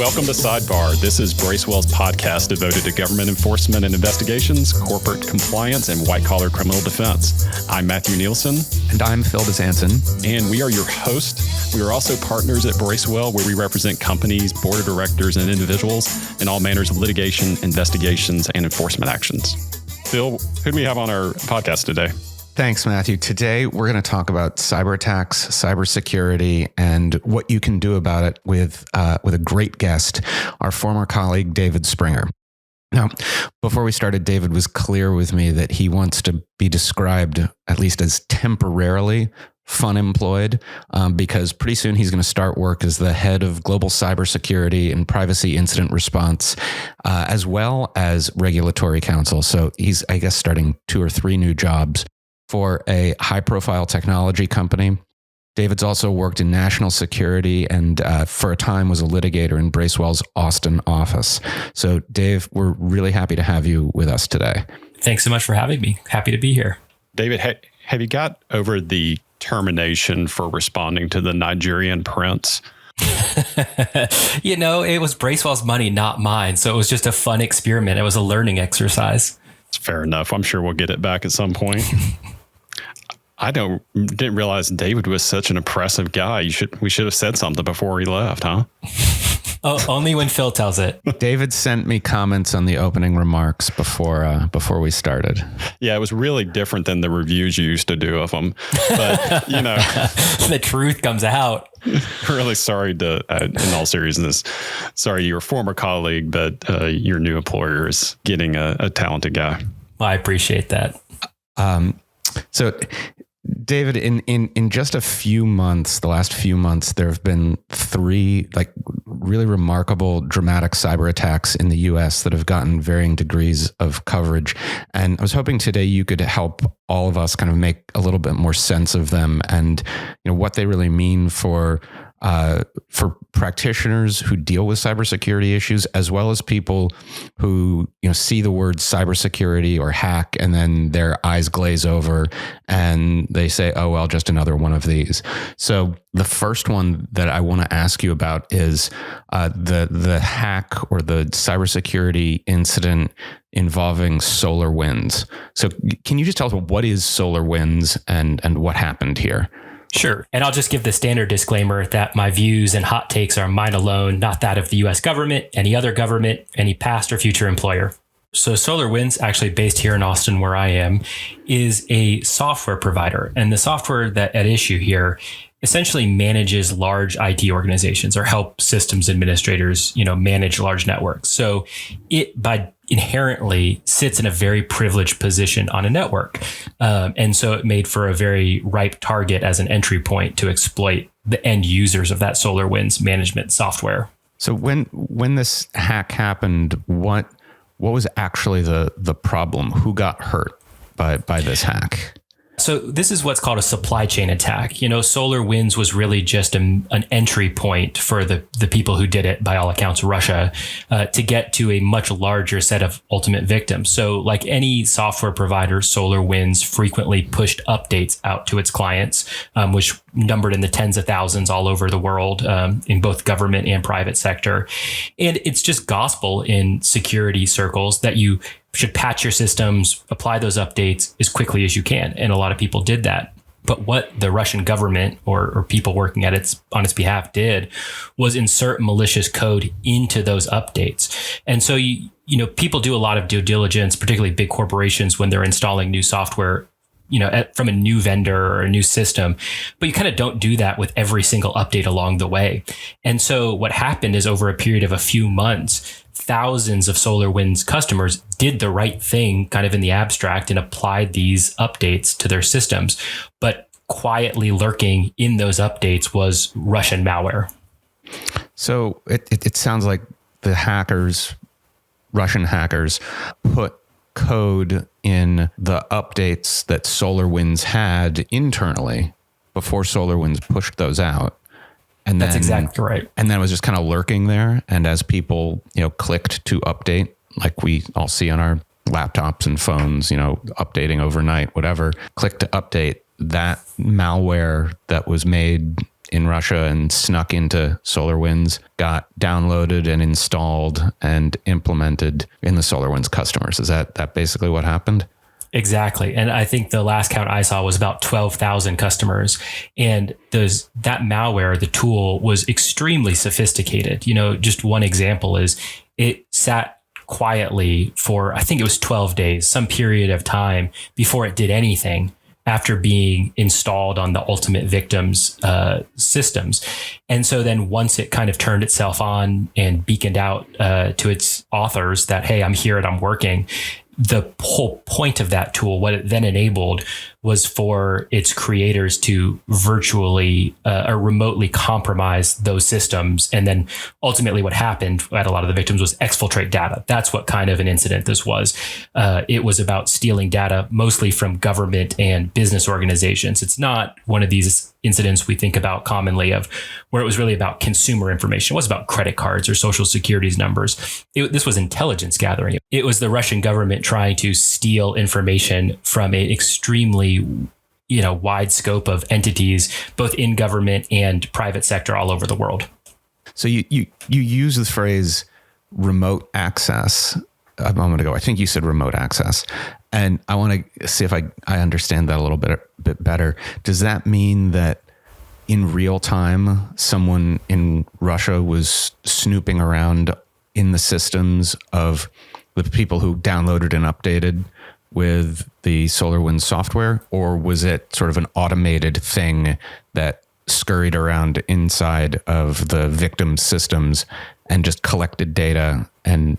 Welcome to Sidebar. This is Bracewell's podcast devoted to government enforcement and investigations, corporate compliance, and white-collar criminal defense. I'm Matthew Nielsen. And I'm Phil DeSanson. And we are your host. We are also partners at Bracewell, where we represent companies, board of directors, and individuals in all manners of litigation, investigations, and enforcement actions. Phil, who do we have on our podcast today? Thanks, Matthew. Today, we're going to talk about cyber attacks, cybersecurity, and what you can do about it with a great guest, our former colleague, David Springer. Now, before we started, David was clear with me that he wants to be described at least as temporarily unemployed, because pretty soon he's going to start work as the head of global cybersecurity and privacy incident response, as well as regulatory counsel. So he's, I guess, starting 2 or 3 new jobs for a high-profile technology company. David's also worked in national security and for a time was a litigator in Bracewell's Austin office. So, Dave, we're really happy to have you with us today. Thanks so much for having me. Happy to be here. David, have you got over the termination for responding to the Nigerian prince? It was Bracewell's money, not mine. So it was just a fun experiment. It was a learning exercise. It's fair enough. I'm sure we'll get it back at some point. I didn't realize David was such an impressive guy. We should have said something before he left, huh? Oh, only when Phil tells it. David sent me comments on the opening remarks before we started. Yeah, it was really different than the reviews you used to do of them. But, the truth comes out. Really sorry in all seriousness, sorry your former colleague, but your new employer is getting a talented guy. Well, I appreciate that. So, David, in just a few months, the last few months, there have been 3 really remarkable, dramatic cyber attacks in the U.S. that have gotten varying degrees of coverage. And I was hoping today you could help all of us kind of make a little bit more sense of them and what they really mean for practitioners who deal with cybersecurity issues, as well as people who see the word cybersecurity or hack and then their eyes glaze over and they say, "Oh well, just another one of these." So the first one that I want to ask you about is the hack or the cybersecurity incident involving SolarWinds. So can you just tell us what is SolarWinds and what happened here? Sure. And I'll just give the standard disclaimer that my views and hot takes are mine alone, not that of the U.S. government, any other government, any past or future employer. So SolarWinds, actually based here in Austin, where I am, is a software provider. And the software that at issue here essentially manages large IT organizations or help systems administrators, manage large networks. So it by inherently sits in a very privileged position on a network. And so it made for a very ripe target as an entry point to exploit the end users of that SolarWinds management software. So when this hack happened, what was actually the problem? Who got hurt by this hack? So this is what's called a supply chain attack. SolarWinds was really just an entry point for the people who did it, by all accounts, Russia, to get to a much larger set of ultimate victims. So like any software provider, SolarWinds frequently pushed updates out to its clients, which numbered in the tens of thousands all over the world, in both government and private sector. And it's just gospel in security circles that you should patch your systems, apply those updates as quickly as you can. And a lot of people did that. But what the Russian government or people working on its behalf did was insert malicious code into those updates. And so, people do a lot of due diligence, particularly big corporations, when they're installing new software, from a new vendor or a new system, but you kind of don't do that with every single update along the way. And so what happened is over a period of a few months, thousands of SolarWinds customers did the right thing kind of in the abstract and applied these updates to their systems. But quietly lurking in those updates was Russian malware. So it sounds like the Russian hackers, put code in the updates that SolarWinds had internally before SolarWinds pushed those out. And that's exactly right. And then it was just kind of lurking there. And as people, clicked to update, like we all see on our laptops and phones, updating overnight, whatever, click to update, that malware that was made in Russia and snuck into SolarWinds got downloaded and installed and implemented in the SolarWinds customers. Is that basically what happened? Exactly. And I think the last count I saw was about 12,000 customers. And that malware, the tool, was extremely sophisticated. Just one example is it sat quietly for, I think it was 12 days, some period of time before it did anything after being installed on the ultimate victims systems. And so then once it kind of turned itself on and beaconed out to its authors that, hey, I'm here and I'm working, the whole point of that tool, what it then enabled, was for its creators to virtually or remotely compromise those systems. And then ultimately what happened at a lot of the victims was exfiltrate data. That's what kind of an incident this was. It was about stealing data, mostly from government and business organizations. It's not one of these incidents we think about commonly of where it was really about consumer information. It was about credit cards or social security's numbers. This was intelligence gathering. It was the Russian government trying to steal information from an extremely wide scope of entities, both in government and private sector all over the world. So you use the phrase remote access a moment ago. I think you said remote access. And I want to see if I understand that a little bit better. Does that mean that in real time, someone in Russia was snooping around in the systems of the people who downloaded and updated with the SolarWinds software? Or was it sort of an automated thing that scurried around inside of the victim systems and just collected data and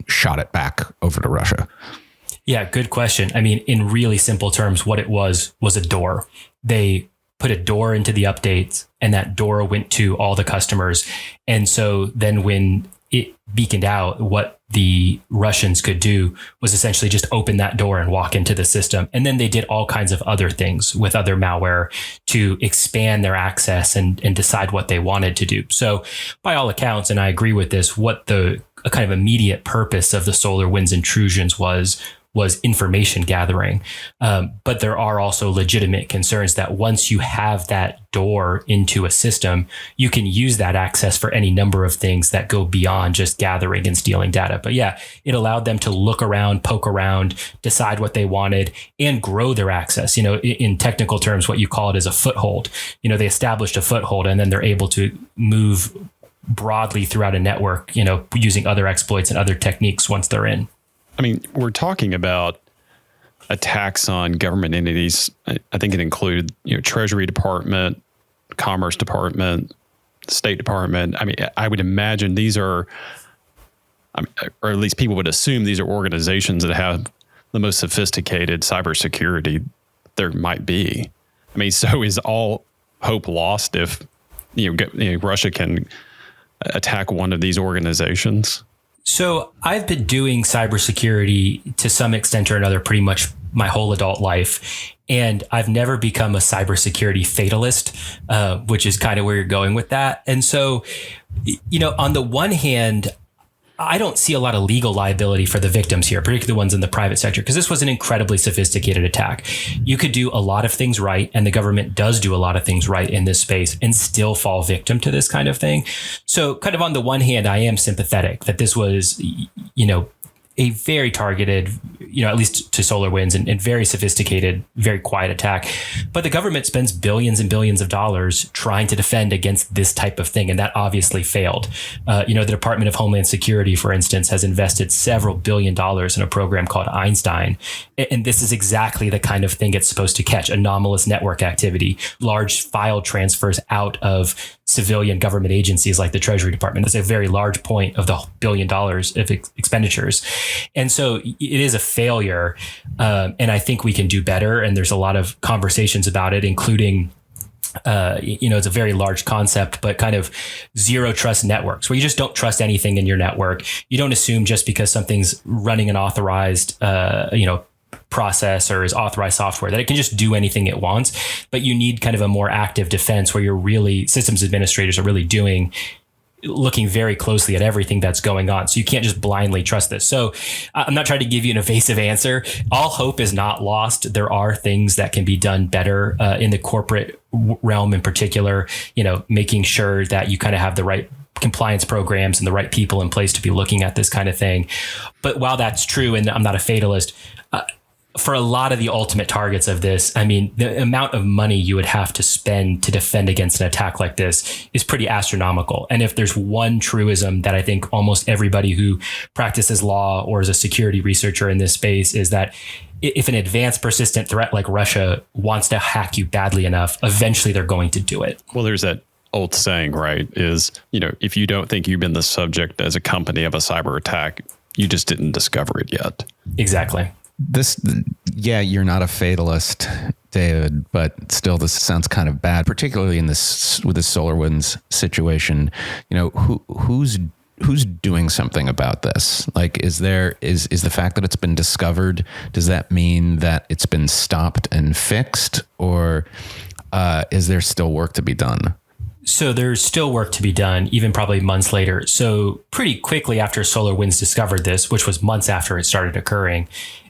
shot it back over to Russia? Yeah, good question. I mean, in really simple terms, what it was a door. They put a door into the updates, and that door went to all the customers. And so then when it beaconed out, what the Russians could do was essentially just open that door and walk into the system. And then they did all kinds of other things with other malware to expand their access and decide what they wanted to do. So by all accounts, and I agree with this, what the kind of immediate purpose of the SolarWinds intrusions was information gathering. But there are also legitimate concerns that once you have that door into a system, you can use that access for any number of things that go beyond just gathering and stealing data. But yeah, it allowed them to look around, poke around, decide what they wanted, and grow their access. In technical terms, what you call it is a foothold. They established a foothold, and then they're able to move broadly throughout a network, using other exploits and other techniques once they're in. I mean, we're talking about attacks on government entities. I think it included, Treasury Department, Commerce Department, State Department. I mean, I would imagine these are, or at least people would assume these are organizations that have the most sophisticated cybersecurity there might be. I mean, so is all hope lost if Russia can attack one of these organizations? So I've been doing cybersecurity to some extent or another pretty much my whole adult life. And I've never become a cybersecurity fatalist, which is kind of where you're going with that. And so, on the one hand, I don't see a lot of legal liability for the victims here, particularly the ones in the private sector, because this was an incredibly sophisticated attack. You could do a lot of things right, and the government does do a lot of things right in this space and still fall victim to this kind of thing. So kind of on the one hand, I am sympathetic that this was, a very targeted, at least to SolarWinds and very sophisticated, very quiet attack. But the government spends billions and billions of dollars trying to defend against this type of thing. And that obviously failed. The Department of Homeland Security, for instance, has invested several $1 billion in a program called Einstein. And this is exactly the kind of thing it's supposed to catch: anomalous network activity, large file transfers out of civilian government agencies like the Treasury Department. That's a very large point of the $1 billion of expenditures. And so it is a failure. And I think we can do better. And there's a lot of conversations about it, including, it's a very large concept, but kind of zero trust networks where you just don't trust anything in your network. You don't assume just because something's running an authorized, process or is authorized software that it can just do anything it wants. But you need kind of a more active defense where systems administrators are really doing looking very closely at everything that's going on. So you can't just blindly trust this. So I'm not trying to give you an evasive answer. All hope is not lost. There are things that can be done better in the corporate realm in particular, making sure that you kind of have the right compliance programs and the right people in place to be looking at this kind of thing. But while that's true, and I'm not a fatalist, for a lot of the ultimate targets of this, I mean, the amount of money you would have to spend to defend against an attack like this is pretty astronomical. And if there's one truism that I think almost everybody who practices law or is a security researcher in this space is that if an advanced persistent threat like Russia wants to hack you badly enough, eventually they're going to do it. Well, there's that old saying, right, is, if you don't think you've been the subject as a company of a cyber attack, you just didn't discover it yet. Exactly. You're not a fatalist, David, but still this sounds kind of bad, particularly with this SolarWinds situation. Who's doing something about this? Like, is the fact that it's been discovered, does that mean that it's been stopped and fixed, or is there still work to be done? So there's still work to be done, even probably months later. So pretty quickly after SolarWinds discovered this, which was months after it started occurring,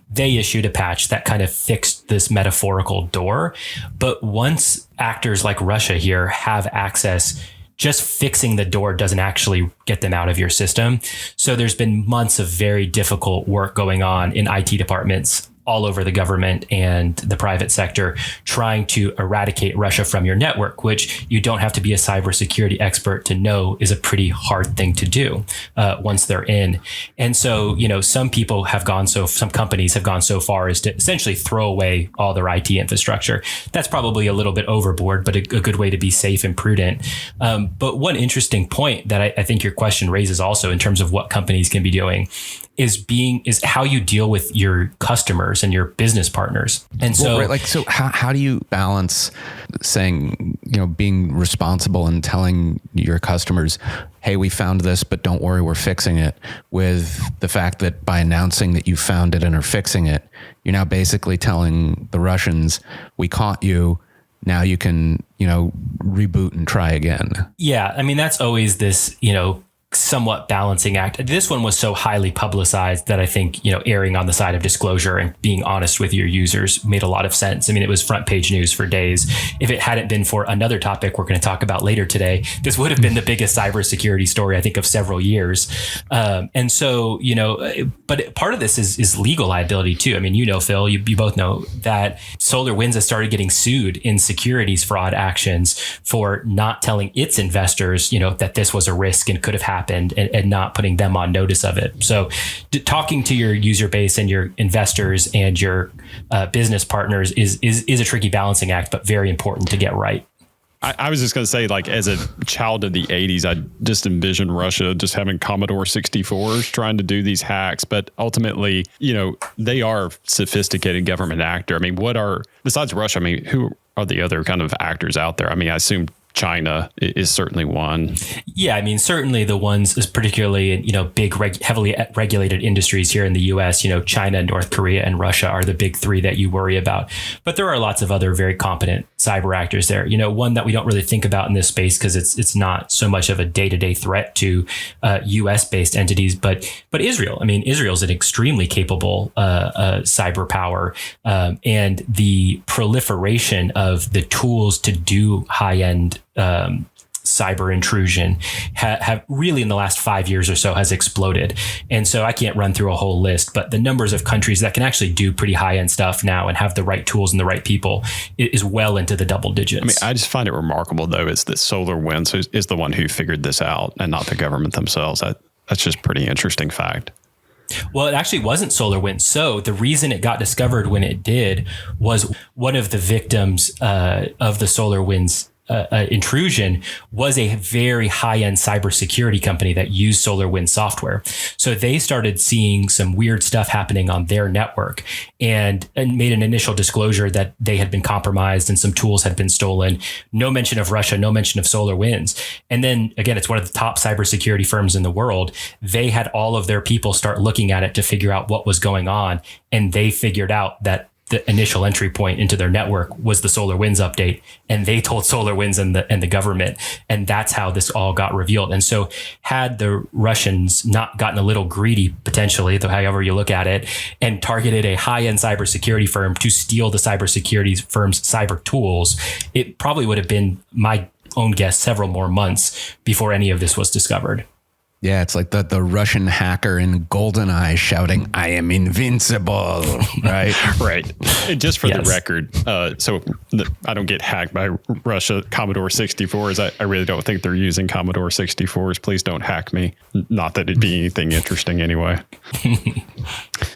they issued a patch that kind of fixed this metaphorical door. But once actors like Russia here have access, just fixing the door doesn't actually get them out of your system. So there's been months of very difficult work going on in IT departments all over the government and the private sector, trying to eradicate Russia from your network, which you don't have to be a cybersecurity expert to know is a pretty hard thing to do once they're in. And so, some companies have gone so far as to essentially throw away all their IT infrastructure. That's probably a little bit overboard, but a good way to be safe and prudent. But one interesting point that I think your question raises also in terms of what companies can be doing is how you deal with your customers and your business partners. And so, so how do you balance saying, being responsible and telling your customers, hey, we found this, but don't worry, we're fixing it, with the fact that by announcing that you found it and are fixing it, you're now basically telling the Russians, we caught you. Now you can, reboot and try again. Yeah. I mean, that's always this, somewhat balancing act. This one was so highly publicized that I think, erring on the side of disclosure and being honest with your users made a lot of sense. I mean, it was front page news for days. If it hadn't been for another topic we're going to talk about later today, this would have been the biggest cybersecurity story, I think, of several years. And so, but part of this is legal liability too. I mean, Phil, you both know that SolarWinds has started getting sued in securities fraud actions for not telling its investors, that this was a risk and could have happened, and not putting them on notice of it. So talking to your user base and your investors and your business partners is a tricky balancing act, but very important to get right. I was just going to say, like, as a child of the 80s, I just envisioned Russia just having Commodore 64s trying to do these hacks. But ultimately, they are sophisticated government actor. I mean, besides Russia, who are the other kind of actors out there? I mean, I assume China is certainly one. Yeah, I mean, certainly the ones, particularly in, big, heavily regulated industries here in the U.S., China, North Korea, and Russia are the big three that you worry about. But there are lots of other very competent cyber actors there. One that we don't really think about in this space because it's not so much of a day-to-day threat to U.S.-based entities, but Israel. I mean, Israel's an extremely capable cyber power, and the proliferation of the tools to do high-end cyber intrusion have really in the last 5 years or so has exploded. And so I can't run through a whole list, but the numbers of countries that can actually do pretty high end stuff now and have the right tools and the right people is well into the double digits. I mean, I just find it remarkable, though, is that SolarWinds is the one who figured this out and not the government themselves. That's just pretty interesting fact. Well, it actually wasn't SolarWinds. So the reason it got discovered when it did was one of the victims of the SolarWinds intrusion was a very high-end cybersecurity company that used SolarWinds software. So they started seeing some weird stuff happening on their network and made an initial disclosure that they had been compromised and some tools had been stolen. No mention of Russia, no mention of SolarWinds. And then again, it's one of the top cybersecurity firms in the world. They had all of their people start looking at it to figure out what was going on. And they figured out that the initial entry point into their network was the SolarWinds update, and they told SolarWinds and the government, and that's how this all got revealed. And so, had the Russians not gotten a little greedy, potentially, however you look at it, and targeted a high-end cybersecurity firm to steal the cybersecurity firm's cyber tools, it probably would have been, my own guess, several more months before any of this was discovered. Yeah, it's like the Russian hacker in GoldenEye shouting, "I am invincible," right? Right. And just for Yes. the record, I don't get hacked by Russia Commodore 64s. I really don't think they're using Commodore 64s. Please don't hack me. Not that it'd be anything interesting anyway.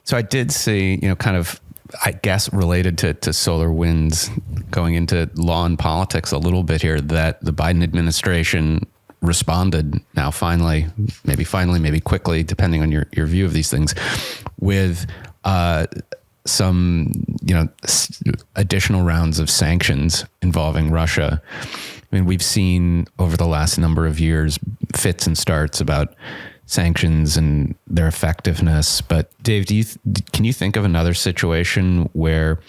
So I did see, kind of, I guess, related to SolarWinds, going into law and politics a little bit here, that the Biden administration responded now finally, maybe quickly, depending on your view of these things, with some additional rounds of sanctions involving Russia. I mean, we've seen over the last number of years fits and starts about sanctions and their effectiveness. But Dave, can you think of another situation where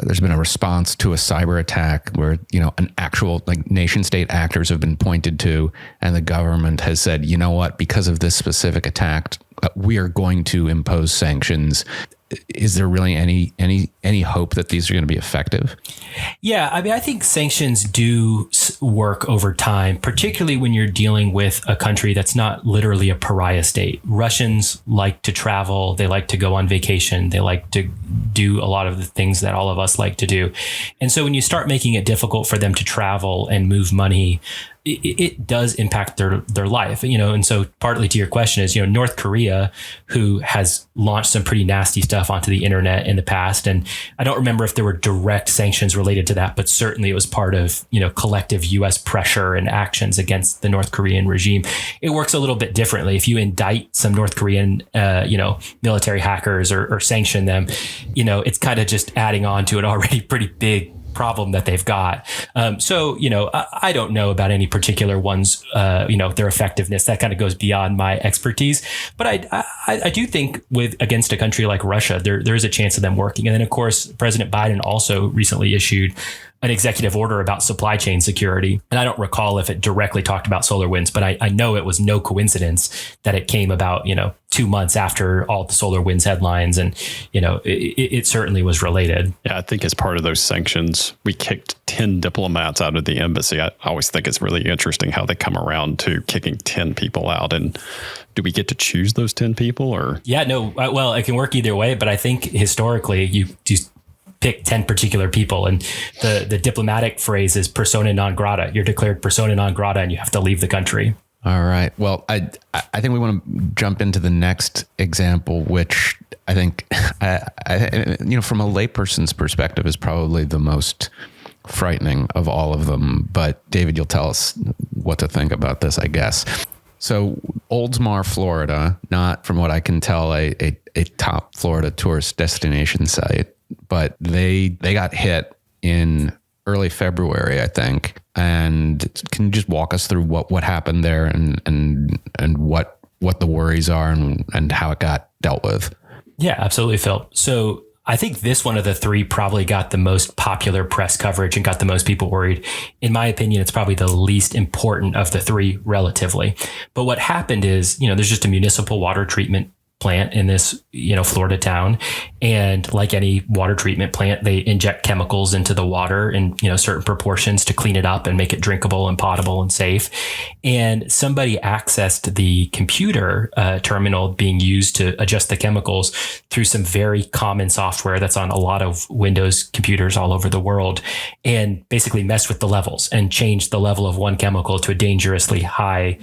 there's been a response to a cyber attack where, an actual nation state actors have been pointed to, and the government has said, you know what, because of this specific attack, we are going to impose sanctions? Is there really any hope that these are going to be effective? Yeah, I mean, I think sanctions do work over time, particularly when you're dealing with a country that's not literally a pariah state. Russians like to travel. They like to go on vacation. They like to do a lot of the things that all of us like to do. And so when you start making it difficult for them to travel and move money, it does impact their life, and so partly to your question is, North Korea, who has launched some pretty nasty stuff onto the internet in the past. And I don't remember if there were direct sanctions related to that, but certainly it was part of, collective US pressure and actions against the North Korean regime. It works a little bit differently. If you indict some North Korean, military hackers or sanction them, it's kind of just adding on to an already pretty big problem that they've got. So, I don't know about any particular ones, their effectiveness. That kind of goes beyond my expertise. But I do think against a country like Russia, there is a chance of them working. And then, of course, President Biden also recently issued an executive order about supply chain security. And I don't recall if it directly talked about SolarWinds, but I know it was no coincidence that it came about, 2 months after all the SolarWinds headlines. And, it certainly was related. Yeah, I think as part of those sanctions, we kicked 10 diplomats out of the embassy. I always think it's really interesting how they come around to kicking 10 people out. And do we get to choose those 10 people or? Yeah, no, well, it can work either way, but I think historically you just pick 10 particular people, and the diplomatic phrase is persona non grata. You're declared persona non grata and you have to leave the country. All right. Well, I think we want to jump into the next example, which I think, from a layperson's perspective, is probably the most frightening of all of them. But David, you'll tell us what to think about this, I guess. So Oldsmar, Florida, not from what I can tell, a top Florida tourist destination site, but they got hit in early February, I think. And can you just walk us through what happened there and what the worries are and how it got dealt with? Yeah, absolutely, Phil. So I think this one of the three probably got the most popular press coverage and got the most people worried. In my opinion, it's probably the least important of the three relatively. But what happened is, there's just a municipal water treatment plant in this, Florida town. And like any water treatment plant, they inject chemicals into the water in, certain proportions to clean it up and make it drinkable and potable and safe. And somebody accessed the computer terminal being used to adjust the chemicals through some very common software that's on a lot of Windows computers all over the world, and basically messed with the levels and changed the level of one chemical to a dangerously high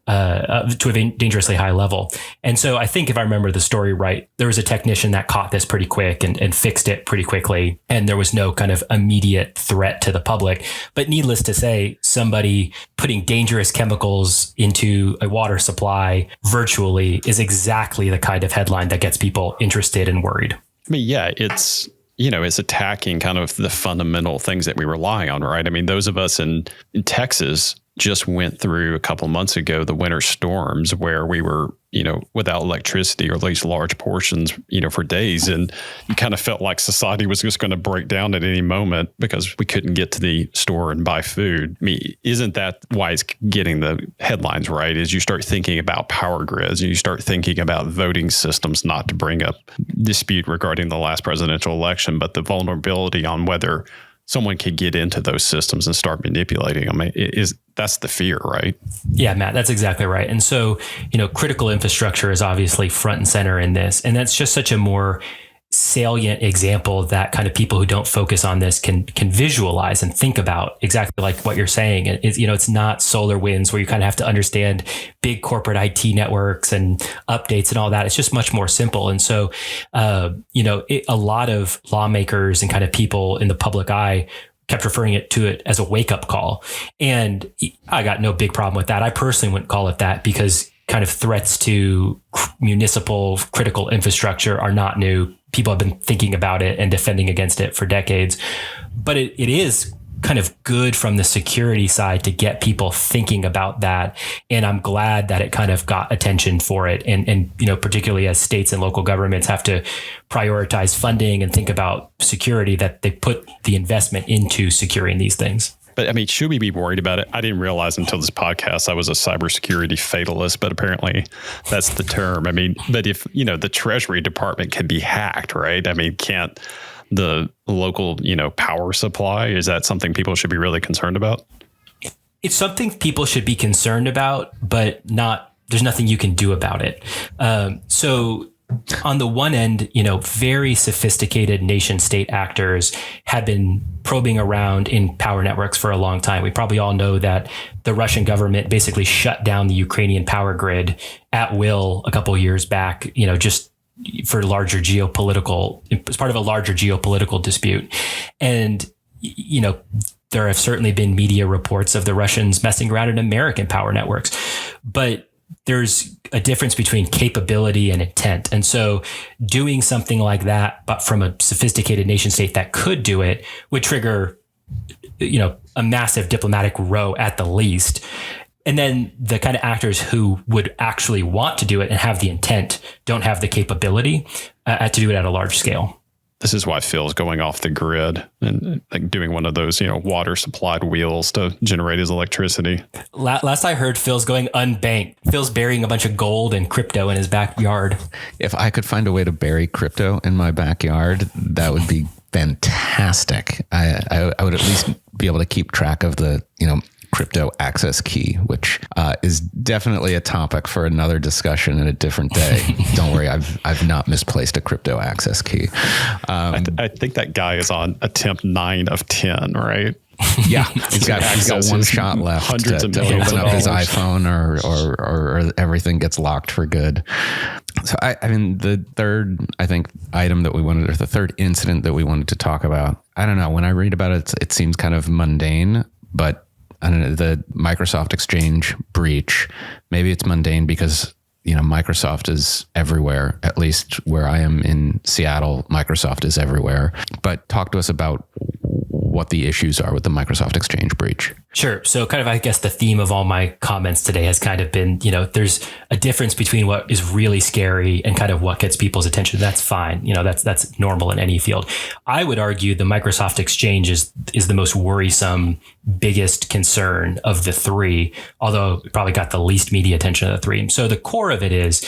level. And so I think if I remember the story right, there was a technician that caught this pretty quick and fixed it pretty quickly. And there was no kind of immediate threat to the public. But needless to say, somebody putting dangerous chemicals into a water supply virtually is exactly the kind of headline that gets people interested and worried. I mean, yeah, it's attacking kind of the fundamental things that we rely on, right? I mean, those of us in Texas just went through a couple months ago the winter storms where we were without electricity, or at least large portions, for days. And you kind of felt like society was just going to break down at any moment because we couldn't get to the store and buy food. I mean, isn't that why it's getting the headlines, right? Is you start thinking about power grids and you start thinking about voting systems, not to bring up dispute regarding the last presidential election, but the vulnerability on whether someone could get into those systems and start manipulating them. That's the fear, right? Yeah, Matt, that's exactly right. And so, critical infrastructure is obviously front and center in this. And that's just such a more salient example that kind of people who don't focus on this can visualize and think about, exactly like what you're saying. It's not SolarWinds where you kind of have to understand big corporate IT networks and updates and all that. It's just much more simple. And so, a lot of lawmakers and kind of people in the public eye kept referring to it as a wake-up call. And I got no big problem with that. I personally wouldn't call it that, because kind of threats to municipal critical infrastructure are not new. People have been thinking about it and defending against it for decades. But it is kind of good from the security side to get people thinking about that. And I'm glad that it kind of got attention for it. And particularly as states and local governments have to prioritize funding and think about security, that they put the investment into securing these things. But I mean, should we be worried about it? I didn't realize until this podcast I was a cybersecurity fatalist, but apparently that's the term. I mean, but if, the Treasury Department can be hacked, right? I mean, can't the local, power supply? Is that something people should be really concerned about? It's something people should be concerned about, but there's nothing you can do about it. So on the one end, very sophisticated nation state actors have been probing around in power networks for a long time. We probably all know that the Russian government basically shut down the Ukrainian power grid at will a couple of years back, just for as part of a larger geopolitical dispute. And, there have certainly been media reports of the Russians messing around in American power networks, but there's a difference between capability and intent. And so doing something like that, but from a sophisticated nation state that could do it, would trigger, a massive diplomatic row at the least. And then the kind of actors who would actually want to do it and have the intent don't have the capability to do it at a large scale. This is why Phil's going off the grid and like doing one of those, water supplied wheels to generate his electricity. Last I heard, Phil's going unbanked. Phil's burying a bunch of gold and crypto in his backyard. If I could find a way to bury crypto in my backyard, that would be fantastic. I would at least be able to keep track of the, crypto access key, which is definitely a topic for another discussion in a different day. Don't worry, I've not misplaced a crypto access key. I think that guy is on attempt 9 of 10, right? Yeah, he's got one shot left hundreds of to millions open of up his dollars. iPhone or everything gets locked for good. So I mean, the third incident that we wanted to talk about, I don't know, when I read about it, it seems kind of mundane, but I don't know, the Microsoft Exchange breach, maybe it's mundane because, Microsoft is everywhere, at least where I am in Seattle, Microsoft is everywhere. But talk to us about what the issues are with the Microsoft Exchange breach. Sure. So kind of, I guess the theme of all my comments today has kind of been, there's a difference between what is really scary and kind of what gets people's attention. That's fine. That's normal in any field. I would argue the Microsoft Exchange is the most worrisome, biggest concern of the three, although it probably got the least media attention of the three. So the core of it is,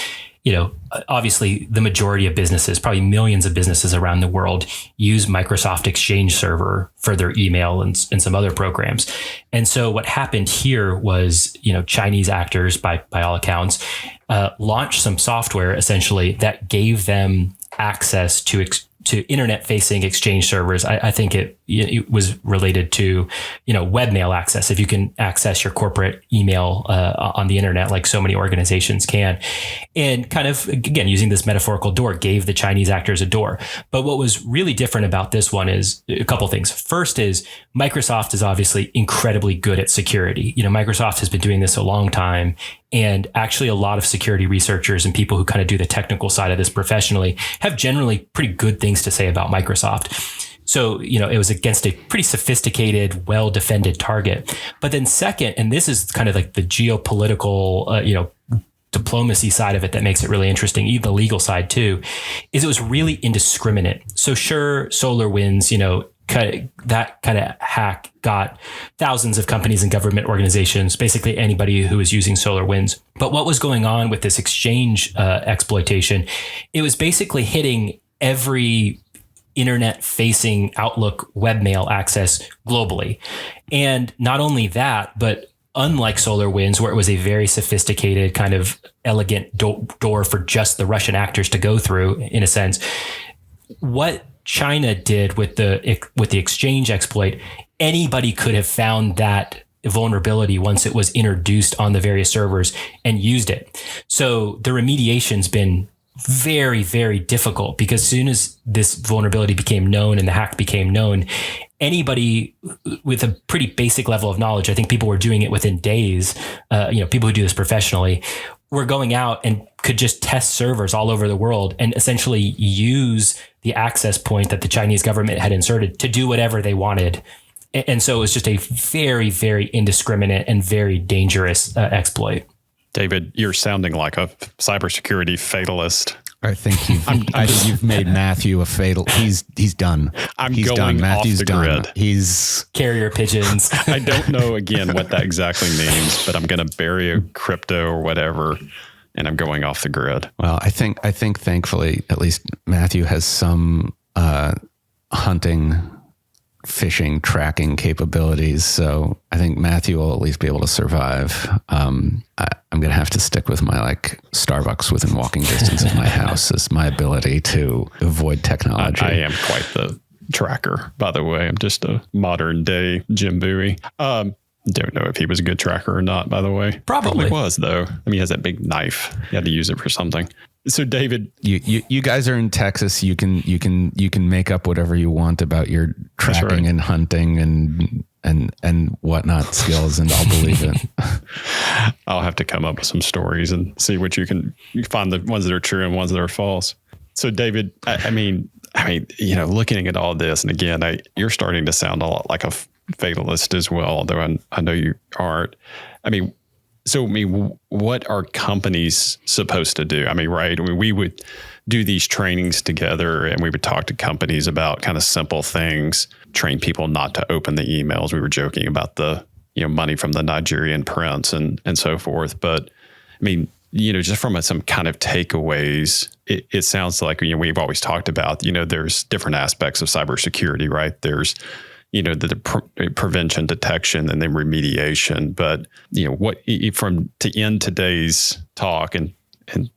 obviously the majority of businesses, probably millions of businesses around the world, use Microsoft Exchange Server for their email and some other programs. And so what happened here was, Chinese actors, by all accounts, launched some software essentially that gave them access to internet-facing Exchange servers. I think it was related to, webmail access. If you can access your corporate email on the internet, like so many organizations can, and kind of, again, using this metaphorical door, gave the Chinese actors a door. But what was really different about this one is a couple things. First is Microsoft is obviously incredibly good at security. Microsoft has been doing this a long time. And actually, a lot of security researchers and people who kind of do the technical side of this professionally have generally pretty good things to say about Microsoft. So, it was against a pretty sophisticated, well-defended target. But then second, and this is kind of like the geopolitical, diplomacy side of it that makes it really interesting, even the legal side too, is it was really indiscriminate. So sure, SolarWinds, that kind of hack got thousands of companies and government organizations, basically anybody who was using SolarWinds. But what was going on with this exchange exploitation, it was basically hitting every internet-facing Outlook webmail access globally. And not only that, but unlike SolarWinds, where it was a very sophisticated kind of elegant door for just the Russian actors to go through, in a sense, what China did with the exchange exploit, anybody could have found that vulnerability once it was introduced on the various servers and used it. So the remediation's been very, very difficult, because as soon as this vulnerability became known and the hack became known, anybody with a pretty basic level of knowledge, I think people were doing it within days, people who do this professionally, were going out and could just test servers all over the world and essentially use the access point that the Chinese government had inserted to do whatever they wanted. And so it was just a very, very indiscriminate and very dangerous exploit. David, you're sounding like a cybersecurity fatalist. I think you've made Matthew a fatal. He's done. He's going done. Matthew's off the grid. He's carrier pigeons. I don't know again what that exactly means, but I'm going to bury a crypto or whatever, and I'm going off the grid. Well, I think thankfully at least Matthew has some hunting, fishing, tracking capabilities. So I think Matthew will at least be able to survive. I'm going to have to stick with my Starbucks within walking distance of my house as my ability to avoid technology. I am quite the tracker, by the way. I'm just a modern day Jim Bowie. Don't know if he was a good tracker or not, by the way. Probably was, though. I mean, he has that big knife. He had to use it for something. So, David, you guys are in Texas. You can make up whatever you want about your tracking and hunting and whatnot skills, and I'll believe it. I'll have to come up with some stories and see what you find the ones that are true and ones that are false. So, David, I mean, looking at all this, and again, you're starting to sound a lot like a fatalist as well, although I know you aren't. What are companies supposed to do? Right? We would do these trainings together, and we would talk to companies about kind of simple things, train people not to open the emails. We were joking about the money from the Nigerian prince and so forth. But just from some kind of takeaways, it sounds like we've always talked about there's different aspects of cybersecurity, right? There's the prevention, detection, and then remediation. But to end today's talk, and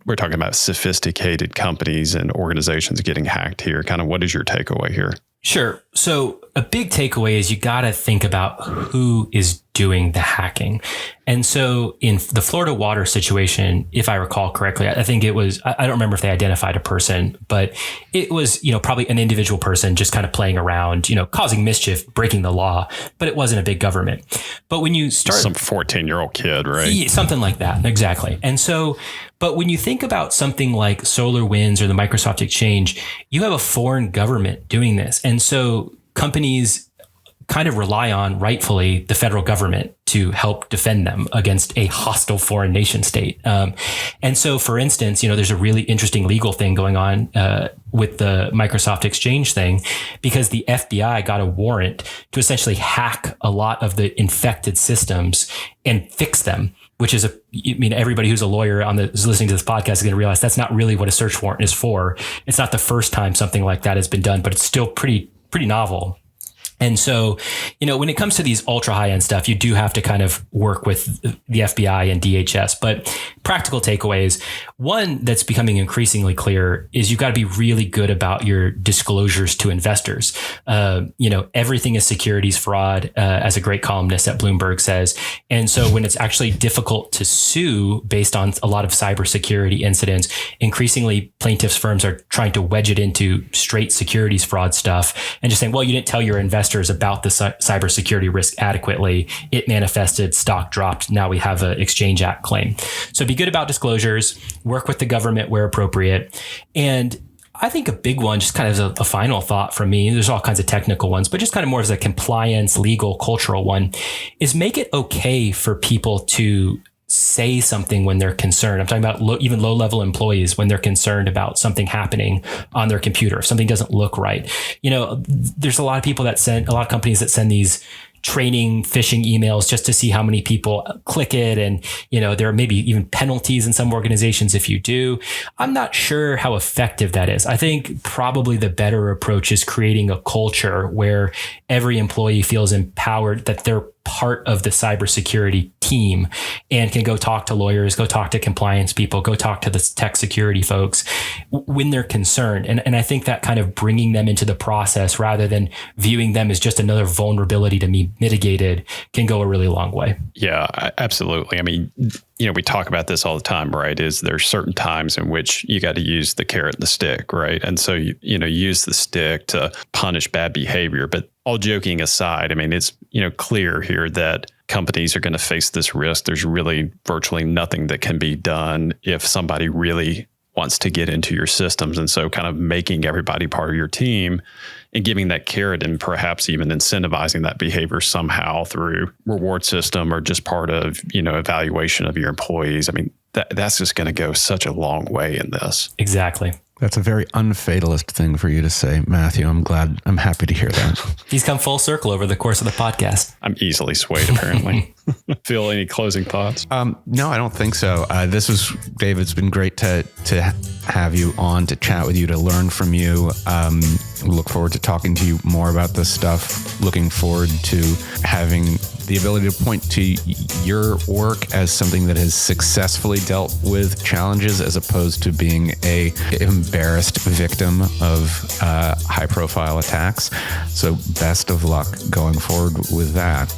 we're talking about sophisticated companies and organizations getting hacked here. Kind of, what is your takeaway here? Sure. So a big takeaway is you got to think about who is doing the hacking. And so in the Florida water situation, if I recall correctly, I think it was, I don't remember if they identified a person, but it was, probably an individual person just kind of playing around, causing mischief, breaking the law, but it wasn't a big government. But when you start some 14-year-old kid, right? Yeah, something like that. Exactly. And so, but when you think about something like SolarWinds or the Microsoft Exchange, you have a foreign government doing this. And so companies kind of rely on, rightfully, the federal government to help defend them against a hostile foreign nation state. And so, for instance, there's a really interesting legal thing going on with the Microsoft Exchange thing, because the FBI got a warrant to essentially hack a lot of the infected systems and fix them, which is everybody who's a lawyer who's listening to this podcast is going to realize that's not really what a search warrant is for. It's not the first time something like that has been done, but it's still pretty novel. And so, when it comes to these ultra high end stuff, you do have to kind of work with the FBI and DHS. But practical takeaways, one that's becoming increasingly clear is you've got to be really good about your disclosures to investors. Everything is securities fraud, as a great columnist at Bloomberg says. And so when it's actually difficult to sue based on a lot of cybersecurity incidents, increasingly plaintiffs' firms are trying to wedge it into straight securities fraud stuff and just saying, well, you didn't tell your investors about the cybersecurity risk adequately. It manifested, stock dropped. Now we have an Exchange Act claim. So be good about disclosures, work with the government where appropriate. And I think a big one, just kind of a final thought from me, there's all kinds of technical ones, but just kind of more as a compliance, legal, cultural one, is make it okay for people to say something when they're concerned. I'm talking about even low-level employees when they're concerned about something happening on their computer, if something doesn't look right. There's a lot of people a lot of companies that send these training phishing emails just to see how many people click it. And, there are maybe even penalties in some organizations if you do. I'm not sure how effective that is. I think probably the better approach is creating a culture where every employee feels empowered that they're part of the cybersecurity team and can go talk to lawyers, go talk to compliance people, go talk to the tech security folks when they're concerned. And I think that kind of bringing them into the process rather than viewing them as just another vulnerability to be mitigated can go a really long way. Yeah, absolutely. I mean, we talk about this all the time, right? There's certain times in which you got to use the carrot and the stick, right? And so, use the stick to punish bad behavior. But all joking aside, I mean, it's, clear here that companies are going to face this risk. There's really virtually nothing that can be done if somebody really wants to get into your systems. And so kind of making everybody part of your team and giving that carrot and perhaps even incentivizing that behavior somehow through reward system or just part of, evaluation of your employees. I mean, that's just going to go such a long way in this. Exactly. That's a very unfatalist thing for you to say, Matthew. I'm happy to hear that. He's come full circle over the course of the podcast. I'm easily swayed, apparently. Phil, any closing thoughts? No, I don't think so. Dave, it's been great to have you on, to chat with you, to learn from you. Look forward to talking to you more about this stuff. Looking forward to having the ability to point to your work as something that has successfully dealt with challenges as opposed to being a embarrassed victim of high-profile attacks. So best of luck going forward with that.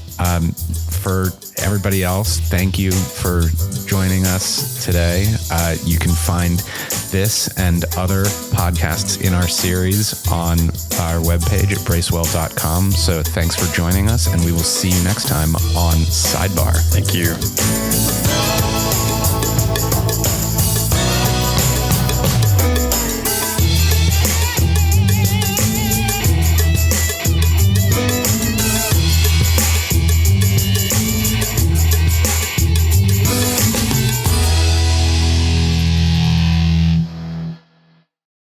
For everybody else, thank you for joining us today. You can find this and other podcasts in our series on our webpage at bracewell.com. So thanks for joining us, and we will see you next time on Sidebar. Thank you.